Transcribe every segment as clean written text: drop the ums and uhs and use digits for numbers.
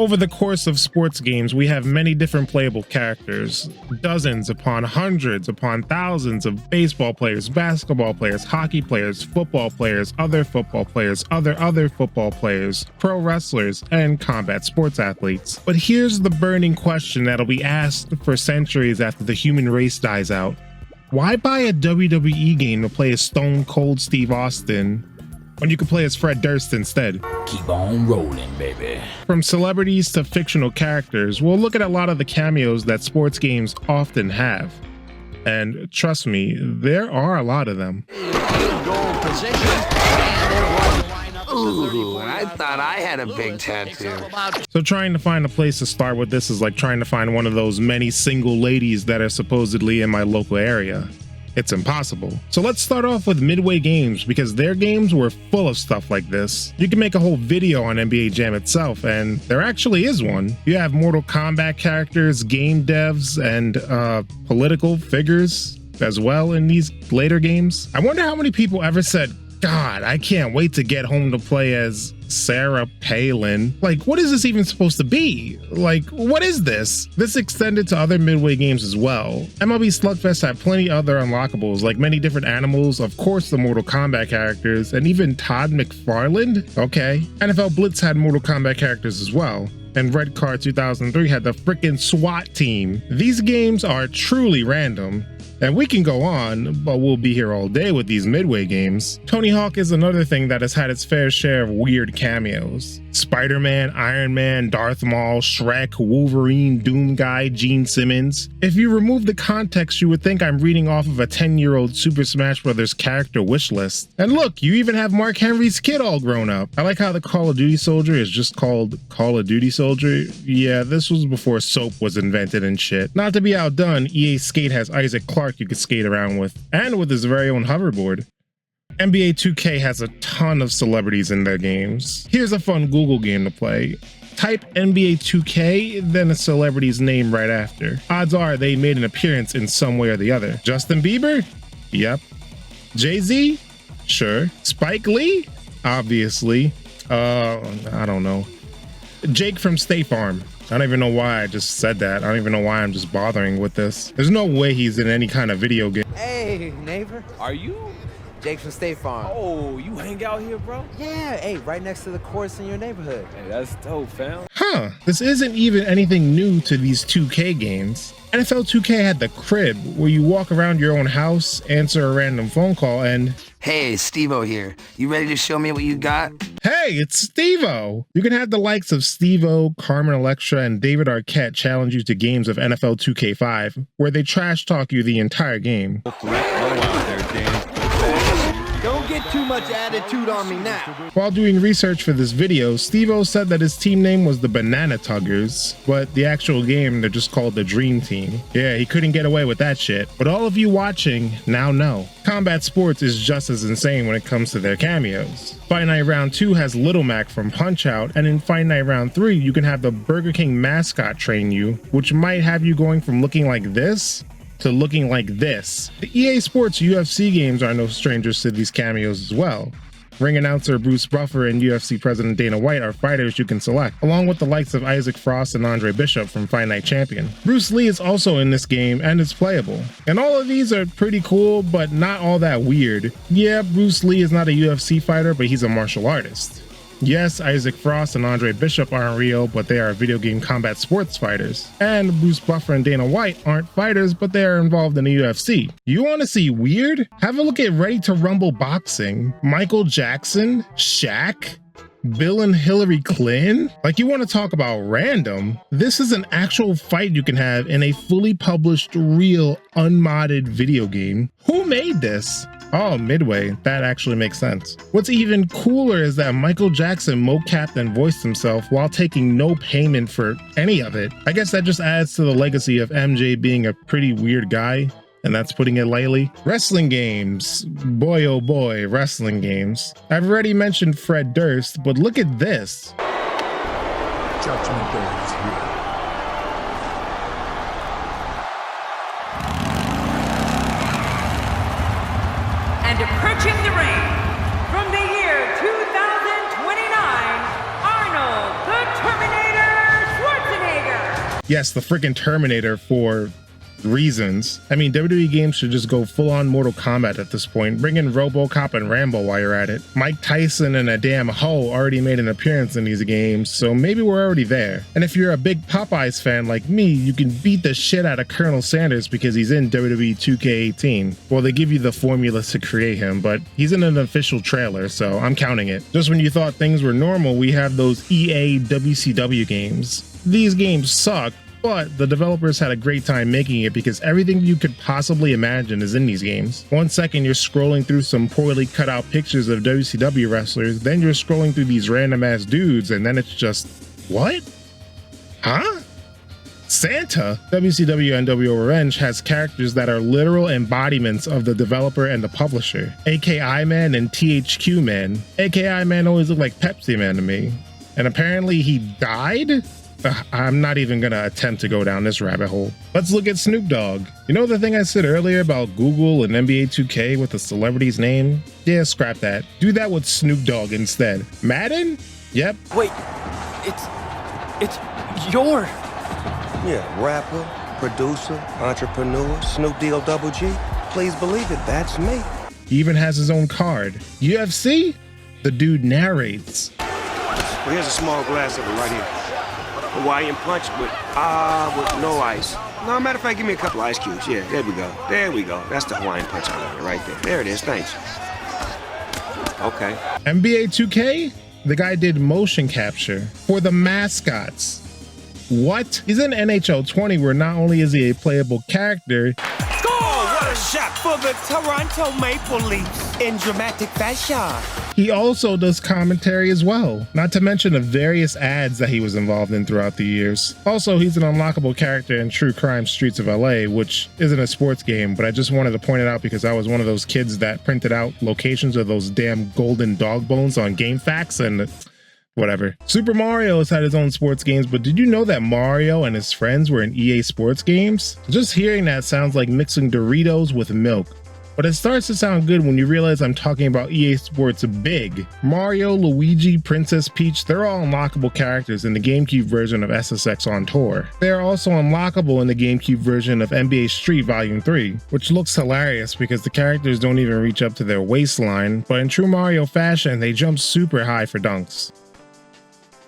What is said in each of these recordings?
Over the course of sports games, we have many different playable characters, dozens upon hundreds upon thousands of baseball players, basketball players, hockey players, football players, other football players, other football players, pro wrestlers, and combat sports athletes. But here's the burning question that'll be asked for centuries after the human race dies out. Why buy a WWE game to play as Stone Cold Steve Austin when you can play as Fred Durst instead? Keep on rolling, baby. From celebrities to fictional characters, we'll look at a lot of the cameos that sports games often have. And trust me, there are a lot of them. Ooh, I thought I had a big tattoo. So trying to find a place to start with this is like trying to find one of those many single ladies that are supposedly in my local area. It's impossible. So let's start off with Midway Games, because their games were full of stuff like this. You can make a whole video on NBA Jam itself, and there actually is one. You have Mortal Kombat characters, game devs, and political figures as well in these later games. I wonder how many people ever said, God, I can't wait to get home to play as Sarah Palin. Like, what is this even supposed to be? Like, what is this? This extended to other Midway games as well. MLB Slugfest had plenty other unlockables, like many different animals, of course the Mortal Kombat characters, and even Todd McFarlane? Okay. NFL Blitz had Mortal Kombat characters as well. And Red Car 2003 had the frickin' SWAT team. These games are truly random. And we can go on, but we'll be here all day with these Midway games. Tony Hawk is another thing that has had its fair share of weird cameos. Spider-Man, Iron Man, Darth Maul, Shrek, Wolverine, Doom Guy, Gene Simmons. If you remove the context, you would think I'm reading off of a 10-year-old Super Smash Bros. Character wish list. And look, you even have Mark Henry's kid all grown up. I like how the Call of Duty soldier is just called Call of Duty Soldier. Yeah, this was before soap was invented and shit. Not to be outdone, EA Skate has Isaac Clarke you could skate around with, and with his very own hoverboard. NBA 2K has a ton of celebrities in their games. Here's a fun Google game to play. Type NBA 2K, then a celebrity's name right after. Odds are they made an appearance in some way or the other. Justin Bieber? Yep. Jay-Z? Sure. Spike Lee? Obviously. I don't know. Jake from State Farm. I don't even know why I just said that. I don't even know why I'm just bothering with this. There's no way he's in any kind of video game. Hey, neighbor. Are you? Jake from State Farm. Oh, you hang out here, bro? Yeah, hey, right next to the course in your neighborhood. Hey, that's dope, fam. Huh, this isn't even anything new to these 2K games. NFL 2K had the crib, where you walk around your own house, answer a random phone call, and... Hey, Steve-O here. You ready to show me what you got? Hey, it's Steve-O! You can have the likes of Steve-O, Carmen Electra, and David Arquette challenge you to games of NFL 2K5, where they trash talk you the entire game. Don't get too much attitude on me now. While doing research for this video, Steve-O said that his team name was the Banana Tuggers, but the actual game, they're just called the Dream Team. Yeah, he couldn't get away with that shit. But all of you watching now know. Combat Sports is just as insane when it comes to their cameos. Fight Night Round 2 has Little Mac from Punch-Out, and in Fight Night Round 3, you can have the Burger King mascot train you, which might have you going from looking like this to looking like this. The EA Sports UFC games are no strangers to these cameos as well. Ring announcer Bruce Buffer and UFC President Dana White are fighters you can select, along with the likes of Isaac Frost and Andre Bishop from Fight Night Champion. Bruce Lee is also in this game, and it's playable. And all of these are pretty cool, but not all that weird. Yeah, Bruce Lee is not a UFC fighter, but he's a martial artist. Yes, Isaac Frost and Andre Bishop aren't real, but they are video game combat sports fighters. And Bruce Buffer and Dana White aren't fighters, but they are involved in the UFC. You want to see weird? Have a look at Ready to Rumble Boxing. Michael Jackson? Shaq? Bill and Hillary Clinton? Like, you want to talk about random? This is an actual fight you can have in a fully published, real, unmodded video game. Who made this? Oh, Midway. That actually makes sense. What's even cooler is that Michael Jackson mocapped and voiced himself while taking no payment for any of it. I guess that just adds to the legacy of MJ being a pretty weird guy, and that's putting it lightly. Wrestling games. Boy, oh boy, wrestling games. I've already mentioned Fred Durst, but look at this. Judgment Day is here. And approaching the ring, from the year 2029, Arnold the Terminator Yes, the freaking Terminator for reasons. I mean, WWE games should just go full-on Mortal Kombat at this point. Bring in RoboCop and Rambo while you're at it. Mike Tyson and a damn hoe already made an appearance in these games, so maybe we're already there. And if you're a big Popeyes fan like me, you can beat the shit out of Colonel Sanders because he's in WWE 2K18. Well, they give you the formula to create him, but he's in an official trailer, so I'm counting it. Just when you thought things were normal, we have those EA WCW games. These games suck, but the developers had a great time making it because everything you could possibly imagine is in these games. 1 second you're scrolling through some poorly cut out pictures of WCW wrestlers, then you're scrolling through these random ass dudes, and then it's just, what? Huh? Santa? WCW NWO Revenge has characters that are literal embodiments of the developer and the publisher. AKI Man and THQ Man. AKI Man always looked like Pepsi Man to me. And apparently he died? I'm not even gonna attempt to go down this rabbit hole. Let's look at Snoop Dogg. You know the thing I said earlier about Google and NBA 2K with the celebrity's name? Yeah, scrap that. Do that with Snoop Dogg instead. Madden? Yep. Wait, it's your. Yeah, rapper, producer, entrepreneur, Snoop D-O double G. Please believe it, that's me. He even has his own card. UFC? The dude narrates. Well, here's a small glass of it right here. Hawaiian punch with no ice. No, matter of fact, give me a couple ice cubes. Yeah, there we go. There we go. That's the Hawaiian punch I wanted right there. There it is. Thanks. Okay. NBA 2K? The guy did motion capture for the mascots. What? He's in NHL 20 where not only is he a playable character, Oh, what a shot for the Toronto Maple Leafs in dramatic fashion. he also does commentary as well, not to mention the various ads that he was involved in throughout the years. Also, he's an unlockable character in True Crime Streets of LA, which isn't a sports game, but I just wanted to point it out because I was one of those kids that printed out locations of those damn golden dog bones on GameFAQs and whatever. Super Mario has had his own sports games, but did you know that Mario and his friends were in EA sports games? Just hearing that sounds like mixing Doritos with milk. But it starts to sound good when you realize I'm talking about EA Sports Big. Mario, Luigi, Princess Peach, they're all unlockable characters in the GameCube version of SSX On Tour. They are also unlockable in the GameCube version of NBA Street Volume 3, which looks hilarious because the characters don't even reach up to their waistline, but in true Mario fashion, they jump super high for dunks.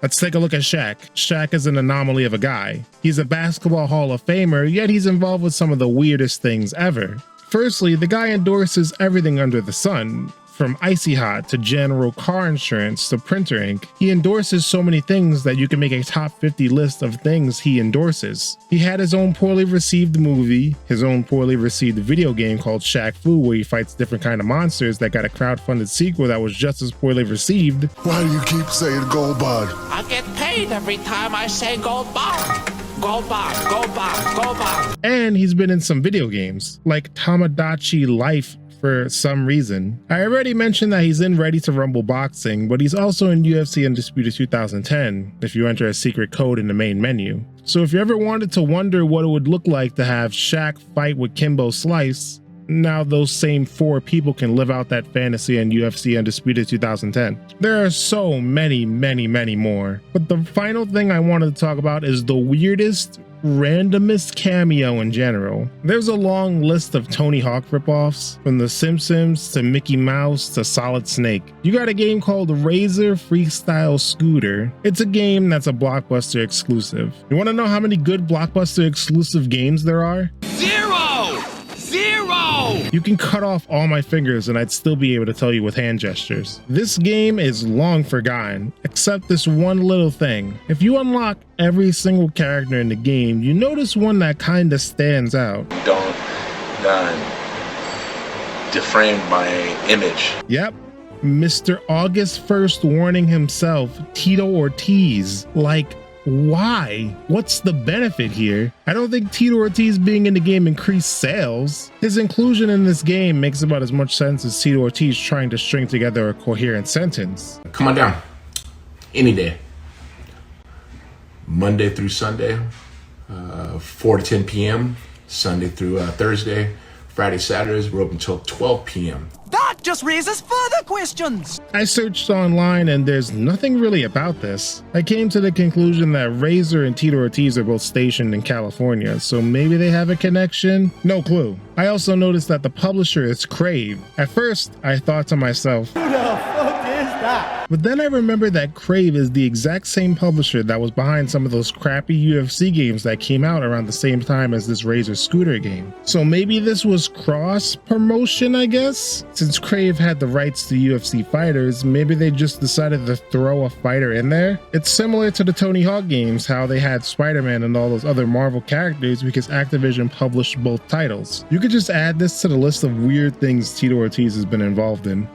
Let's take a look at Shaq. Shaq is an anomaly of a guy. He's a basketball Hall of Famer, yet he's involved with some of the weirdest things ever. Firstly, the guy endorses everything under the sun, from Icy Hot to General Car Insurance to printer ink. He endorses so many things that you can make a top 50 list of things he endorses. He had his own poorly received movie, his own poorly received video game called Shaq Fu, where he fights different kind of monsters that got a crowdfunded sequel that was just as poorly received. Why do you keep saying gold bond? I get paid every time I say gold bond. Gold bond, gold bond, gold bond. And he's been in some video games, like Tamagotchi Life for some reason. I already mentioned that he's in Ready to Rumble Boxing, but he's also in UFC Undisputed 2010 if you enter a secret code in the main menu. So if you ever wanted to wonder what it would look like to have Shaq fight with Kimbo Slice, now those same 4 people can live out that fantasy in UFC Undisputed 2010. There are so many more. But the final thing I wanted to talk about is the weirdest, randomest cameo in general. There's a long list of Tony Hawk ripoffs, from The Simpsons to Mickey Mouse to Solid Snake. You got a game called Razor Freestyle Scooter. It's a game that's a Blockbuster exclusive. You want to know how many good Blockbuster exclusive games there are? Zero! You can cut off all my fingers and I'd still be able to tell you with hand gestures. This game is long forgotten, except this one little thing. If you unlock every single character in the game, you notice one that kinda stands out. Don't defame my image. Yep, Mr. August 1st warning himself, Tito Ortiz. Like, why? What's the benefit here? I don't think Tito Ortiz being in the game increased sales. His inclusion in this game makes about as much sense as Tito Ortiz trying to string together a coherent sentence. Come on down. Any day. Monday through Sunday, 4 to 10 p.m. Sunday through Thursday. Friday, Saturdays, we're open until 12 p.m. That just raises further questions. I searched online and there's nothing really about this. I came to the conclusion that Razor and Tito Ortiz are both stationed in California, so maybe they have a connection? No clue. I also noticed that the publisher is Crave. At first, I thought to myself, who the fuck is that? But then I remembered that Crave is the exact same publisher that was behind some of those crappy UFC games that came out around the same time as this Razor scooter game. So maybe this was cross promotion, I guess? Since Crave had the rights to UFC fighters, maybe they just decided to throw a fighter in there? It's similar to the Tony Hawk games, how they had Spider-Man and all those other Marvel characters because Activision published both titles. You could just add this to the list of weird things Tito Ortiz has been involved in.